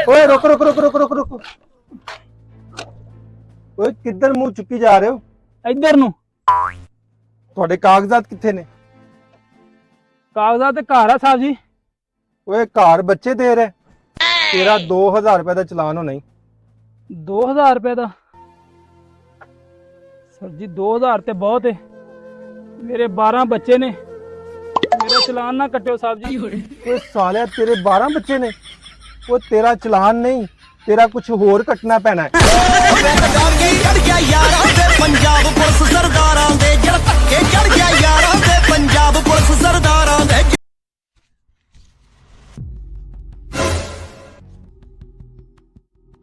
ओए रुक रुक रुक रुक रुक रुक। ओए किधर मुंह चुकी जा रहे हो? ਇੱਧਰ ਨੂੰ। ਤੁਹਾਡੇ ਕਾਗਜ਼ਾਤ ਕਿੱਥੇ ਨੇ? ਕਾਗਜ਼ਾਤ ਤੇ ਘਰ ਆ ਸਾਹਿਬ ਜੀ। ਓਏ ਘਰ ਬੱਚੇ ਦੇ ਰਹੇ, ਤੇਰਾ 2000 ਰੁਪਏ ਦਾ ਚਲਾਨ ਹੋਣਾ ਹੀ। 2000 ਰੁਪਏ ਦਾ? ਸਰ ਜੀ 2000 ਤੇ ਬਹੁਤ ਹੈ, ਮੇਰੇ 12 ਬੱਚੇ ਨੇ, ਮੇਰਾ ਚਲਾਨ ਨਾ ਕੱਟਿਓ ਸਾਹਿਬ ਜੀ। ਓਏ ਸਾਲਿਆ ਤੇਰੇ 12 ਬੱਚੇ ਨੇ, ਉਹ ਤੇਰਾ ਚਲਾਨ ਨਹੀਂ, तेरा कुछ होर कटना पैना है।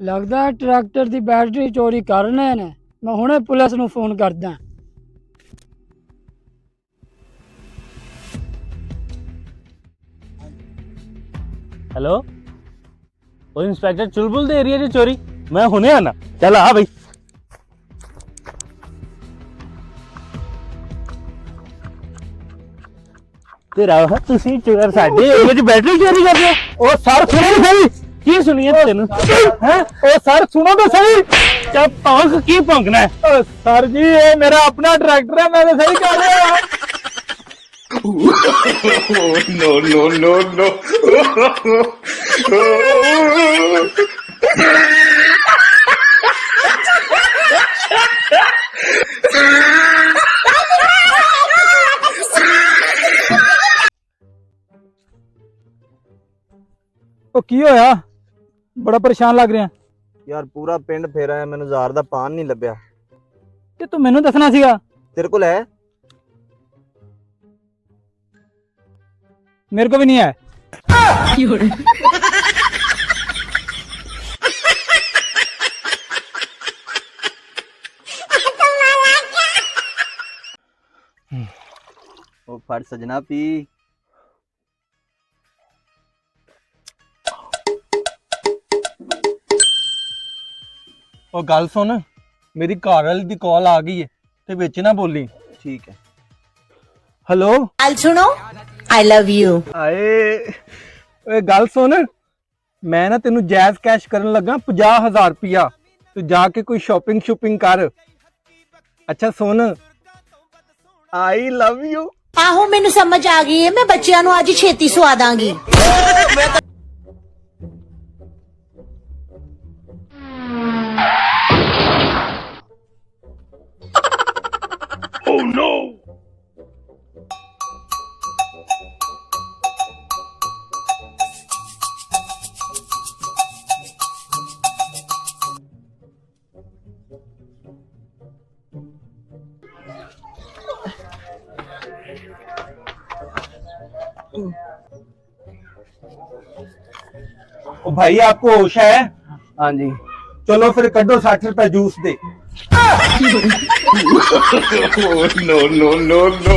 लगदा है ट्रैक्टर दी बैटरी चोरी करने ने। मैं हुणे पुलिस नूं फोन करदा। हेलो, ਉਹ ਇੰਸਪੈਕਟਰ ਚੁਲਬੁਲ ਦੇ ਏਰੀਆ 'ਚ ਚੋਰੀ? ਮੈਂ ਹੁਣੇ ਆਣਾ, ਚੱਲ ਆ ਬਈ। ਤੇਰਾ ਤੁਸੀਂ ਚੋਰ ਸਾਡੇ ਏਰੀਆ 'ਚ ਬੈਟਰੀ ਚੋਰੀ ਕਰਦੇ ਹੋ? ਉਹ ਸਰ ਸੁਣੋ ਸਹੀ, ਕੀ ਸੁਣੀਏ ਤੈਨੂੰ ਹੈ? ਉਹ ਸਰ ਸੁਣੋ ਤਾਂ ਸਹੀ, ਚਾ ਭੌਂਕ ਕੀ ਭੌਂਕਣਾ ਹੈ? सर जी ये मेरा अपना ट्रैक्टर है, मैंने सही कर लिया। no, no, no, no. ਉਹ ਕੀ ਹੋਇਆ? ਬੜਾ ਪਰੇਸ਼ਾਨ ਲੱਗ ਰਿਹਾ। यार पूरा पिंड फेरा है, मैंने जार दा पान नहीं लभ्या। ਤੇ ਤੂੰ ਮੈਨੂੰ ਦੱਸਣਾ ਸੀਗਾ। तेरे को है? मेरे को भी नहीं है। ओ फट सजना पी। ਉਹ ਗੱਲ ਸੁਣ, ਮੇਰੀ ਘਰ ਵਾਲੀ ਦੀ ਕਾਲ ਆ ਗਈ ਹੈ ਤੇ ਵਿੱਚ ਨਾ ਬੋਲੀ। ठीक है। हेलो ਗੱਲ ਸੁਣੋ, I love you। ਆਏ ਓਏ ਗੱਲ ਸੁਣ, ਮੈਂ ਨਾ ਤੈਨੂੰ ਜਾਇਜ਼ ਕੈਸ਼ ਕਰਨ ਲੱਗਾ 50000 ਰੁਪਇਆ। ਤੂੰ ਜਾ ਕੇ ਕੋਈ ਸ਼ਾਪਿੰਗ ਕਰ। ਅੱਛਾ ਸੁਣ, ਆਈ ਲਵ ਯੂ। ਆਹੋ ਮੈਨੂੰ ਸਮਝ ਆ ਗਈ ਹੈ, ਮੈਂ ਬੱਚਿਆਂ ਨੂੰ ਅੱਜ ਛੇਤੀ ਸਵਾ ਦਾਂਗੀ। Oh no! ओ भाई आपको होश है? हाँ जी। चलो फिर कड्डो 60 रुपए जूस दे। Oh no, no, no, no.